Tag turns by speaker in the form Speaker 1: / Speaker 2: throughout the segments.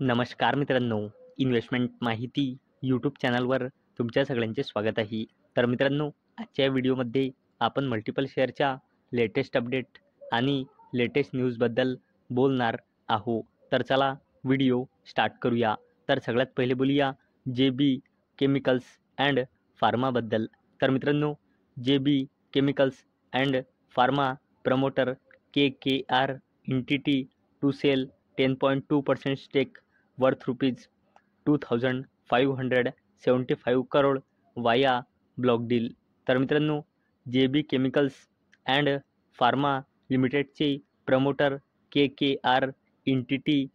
Speaker 1: नमस्कार मित्रांनो, इन्व्हेस्टमेंट माहिती यूट्यूब चॅनलवर तुमच्या सगळ्यांचे स्वागत आहे. तर मित्रांनो, आजच्या व्हिडिओमध्ये आपण मल्टिपल शेअरच्या लेटेस्ट अपडेट आणि लेटेस्ट न्यूजबद्दल बोलणार आहोत. तर चला व्हिडिओ स्टार्ट करूया. तर सगळ्यात पहिले बोलूया JB केमिकल्स अँड फार्माबद्दल. तर मित्रांनो, JB chemicals and pharma promoter KKR entity to sell 10.2% stake worth rupees 2,575 crore via block deal. तर मित्रांनो, JB केमिकल्स अँड फार्मा लिमिटेडचे प्रमोटर KKR एंटिटी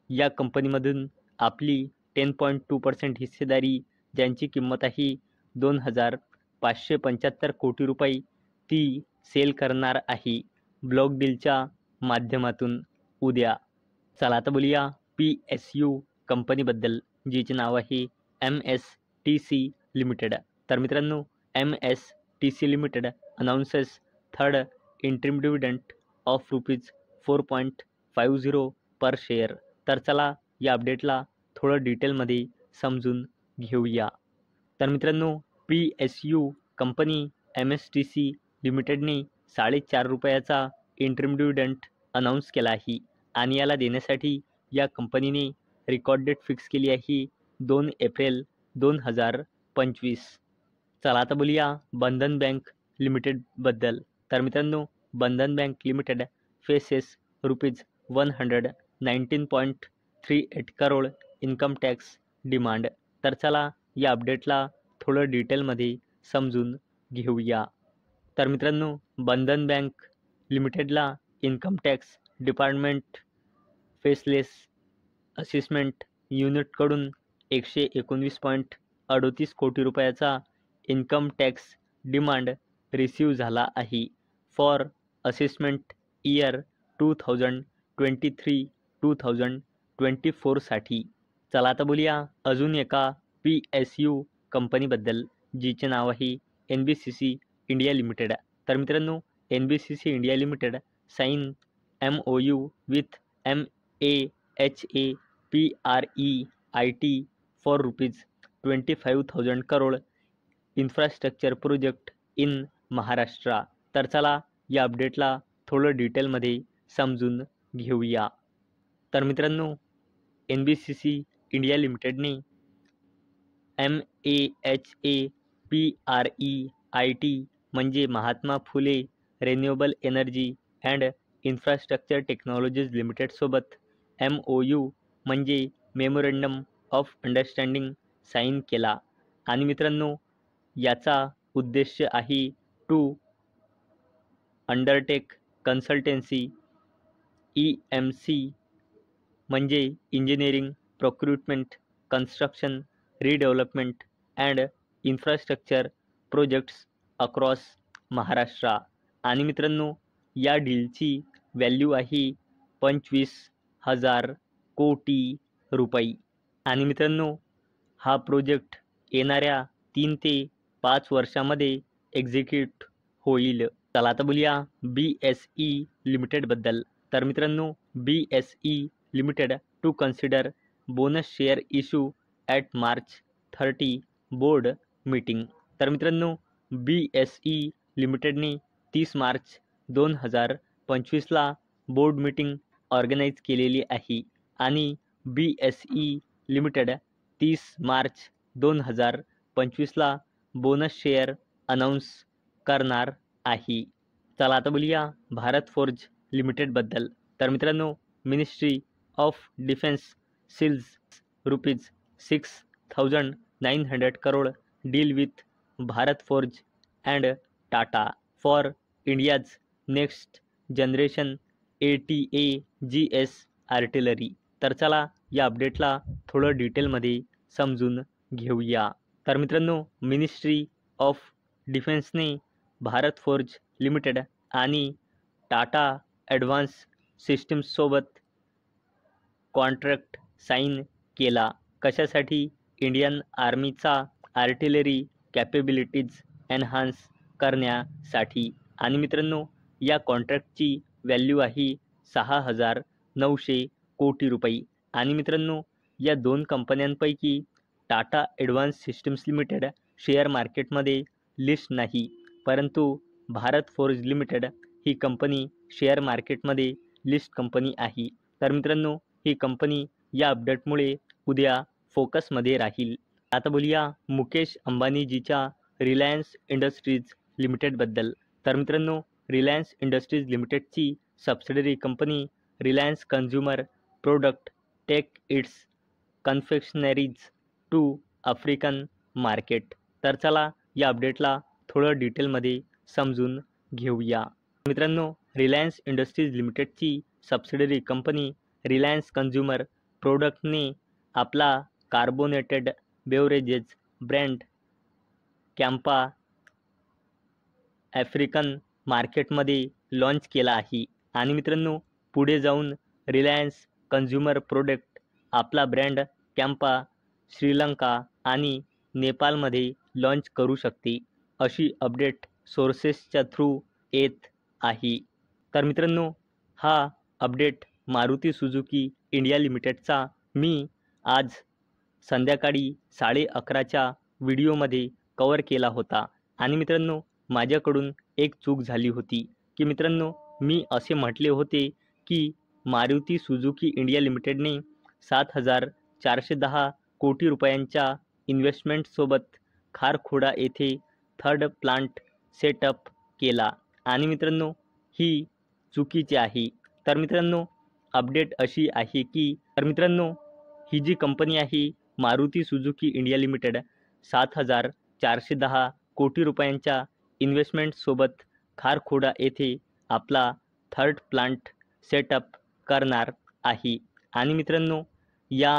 Speaker 1: या कंपनीमधून आपली 10.2% हिस्सेदारी, ज्यांची किंमत आहे 2,575 कोटी रुपये, ती सेल करणार आहे ब्लॉक डीलच्या माध्यमातून उद्या. चला आता बोलूया PSU कंपनीबद्दल, जिचे नाव आहे MSTC लिमिटेड. तर मित्रांनो, MSTC limited announces third interim dividend of ₹4.50 per share. तर चला या अपडेटला थोडं डिटेलमध्ये समजून घेऊया. तर मित्रांनो, PSU company MSTC लिमिटेडने ₹4.5 interim dividend announce केला आहे आणि याला देण्यासाठी या कंपनीने रेकॉर्ड डेट फिक्स केली आहे 2 एप्रिल 2025. चला आता बोलूया बंधन बँक लिमिटेडबद्दल. तर मित्रांनो, Bandhan bank limited faces ₹119.38 crore income tax demand. तर चला या अपडेटला थोडं डिटेलमध्ये समजून घेऊया. तर मित्रांनो, बंधन बँक लिमिटेडला income tax department faceless assessment युनिटकडून 119.38 कोटी रुपयाचा इन्कम टॅक्स डिमांड रिसीव झाला आहे फॉर असेसमेंट इयर 2023-2024 साठी. चला आता बोलूया अजून एका PSU कंपनीबद्दल, जिचे नाव आहे NBCC इंडिया लिमिटेड. तर मित्रांनो, NBCC India limited sign MOU with MAHAPREIT for ₹25,000 crore infrastructure project in Maharashtra. तर चला या अपडेटला थोडं डिटेलमध्ये समजून घेऊया. तर मित्रांनो, NBCC इंडिया लिमिटेडने MAHAPREIT म्हणजे Mahatma Phule renewable energy and infrastructure technologies लिमिटेडसोबत MOU म्हणजे मेमोरंडम ऑफ अंडरस्टँडिंग साईन केला. आणि मित्रांनो, याचा उद्देश आहे टू अंडरटेक कन्सल्टन्सी EMC म्हणजे engineering, procurement, construction, redevelopment and infrastructure projects across Maharashtra. आणि मित्रांनो, या डीलची व्हॅल्यू आहे 25,000 कोटी रुपये. आणि मित्रांनो, हा प्रोजेक्ट येणाऱ्या 3 ते 5 वर्षामध्ये एक्झिक्यूट होईल. चला आता बोलूया BSE लिमिटेडबद्दल. तर मित्रांनो, BSE limited to consider bonus share issue at March 30 board meeting. तर मित्रांनो, BSE लिमिटेडने 30 मार्च 2025ला बोर्ड मीटिंग ऑर्गनाईज केलेली आहे आणि BSE लिमिटेड 30 मार्च 2025ला बोनस शेअर अनाऊन्स करणार आहे. चला आता बोलूया भारत फोर्ज लिमिटेडबद्दल. तर मित्रांनो, ministry of defence seals ₹6,900 crore deal with Bharat forge and Tata for India's next generation ATAGS artillery. तर चला या अपडेटला थोडं डिटेलमध्ये समजून घेऊया. तर मित्रांनो, मिनिस्ट्री ऑफ डिफेन्सने भारत फोर्ज लिमिटेड आणि टाटा ॲडव्हान्स सिस्टीम्ससोबत कॉन्ट्रॅक्ट साईन केला. कशासाठी? इंडियन आर्मीचा आर्टिलरी कॅपेबिलिटीज एन्हान्स करण्यासाठी. आणि मित्रांनो, या कॉन्ट्रॅक्टची व्हॅल्यू आहे 6,900 कोटी रुपये. आणि मित्रांनो, या दोन कंपन्यांपैकी Tata Advance Systems limited share मार्केटमध्ये लिस्ट नाही, परंतु भारत फोर्ज लिमिटेड ही कंपनी शेअर मार्केटमध्ये लिस्ट कंपनी आहे. तर मित्रांनो, ही कंपनी या अपडेटमुळे उद्या फोकसमध्ये राहील. आता बोलूया मुकेश अंबानीजीच्या रिलायन्स इंडस्ट्रीज लिमिटेडबद्दल. तर मित्रांनो, रिलायन्स इंडस्ट्रीज लिमिटेडची subsidiary company Reliance Consumer Product take its confectioneries to African market. तर चला या अपडेटला थोडं डिटेलमध्ये समजून घेऊया. मित्रांनो, रिलायन्स इंडस्ट्रीज लिमिटेडची सबसिडरी कंपनी रिलायन्स कन्झ्युमर प्रोडक्टने आपला carbonated beverages brand Campa African मार्केटमध्ये लॉन्च केला आहे. आणि मित्रांनो, पुढे जाऊन रिलायन्स कन्झ्युमर प्रोडक्ट आपला ब्रँड कॅम्पा श्रीलंका आणि नेपाळमध्ये लॉन्च करू शकते, अशी अपडेट सोर्सेसच्या थ्रू येत आहे. तर मित्रांनो, हा अपडेट मारुती सुझुकी इंडिया लिमिटेडचा मी आज संध्याकाळी 11:30च्या व्हिडिओमध्ये कव्हर केला होता. आणि मित्रांनो, माझ्याकडून एक चूक झाली होती की मित्रांनो, मी असे म्हटले होते की मारुती सुझुकी इंडिया लिमिटेडने 7,410 कोटी रुपयांच्या इन्व्हेस्टमेंटसोबत खारखोडा येथे थर्ड प्लांट सेटअप केला. आणि मित्रांनो, ही चुकीची आहे. तर मित्रांनो, अपडेट अशी आहे की ही जी कंपनी आहे मारुती सुझुकी इंडिया लिमिटेड 7,410 कोटी रुपयांच्या इन्व्हेस्टमेंटसोबत खारखोडा येथे आपला थर्ड प्लांट सेटअप करणार आहे. आणि मित्रांनो, या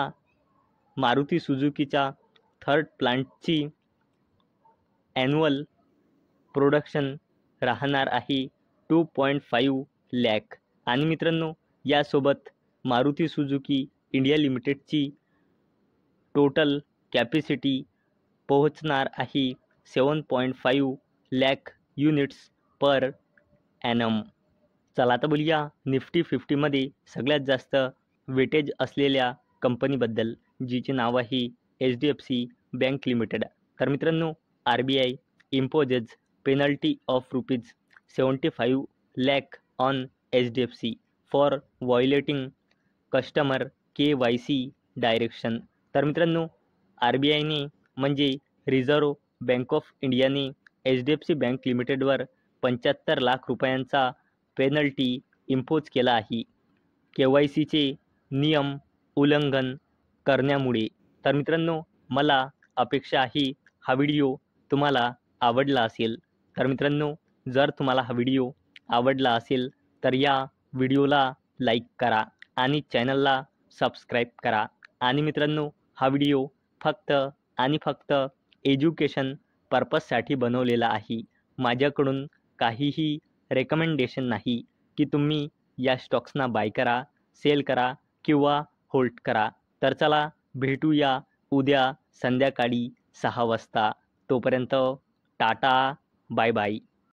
Speaker 1: मारुती सुझुकीच्या थर्ड प्लांटची ॲन्युअल प्रोडक्शन राहणार आहे 2.5 लाख. आणि मित्रांनो, यासोबत मारुती सुझुकी इंडिया लिमिटेडची टोटल कॅपॅसिटी पोहोचणार आहे 7.5 लाख युनिट्स पर ॲनम. चला आता बोलूया निफ्टी 50मध्ये सगळ्यात जास्त वेटेज असलेल्या कंपनीबद्दल, जिचे नाव आहे HDFC बँक लिमिटेड. तर मित्रांनो, RBI imposes penalty of ₹75 lakh on HDFC for violating customer KYC direction. तर मित्रांनो, RBIने म्हणजे रिझर्व्ह बँक ऑफ इंडियाने HDFC बँक लिमिटेडवर 75 लाख रुपयांचा पेनल्टी इम्पोज केला आहे KYCचे नियम उल्लंघन करण्यामुळे. तर मित्रांनो, मला अपेक्षा आहे हा व्हिडिओ तुम्हाला आवडला असेल. तर मित्रांनो, जर तुम्हाला हा व्हिडिओ आवडला असेल तर या व्हिडिओला लाईक करा आणि चॅनलला सबस्क्राईब करा. आणि मित्रांनो, हा व्हिडिओ फक्त आणि फक्त एज्युकेशन पर्पजसाठी बनवलेला आहे. माझ्याकडून काहीही रेकमेंडेशन नाही की तुम्ही या स्टॉक्सना बाय करा, सेल करा किंवा होल्ड करा. तर चला भेटूया उद्या संध्याकाळी 6 वाजता. तोपर्यंत टाटा, बाय बाय.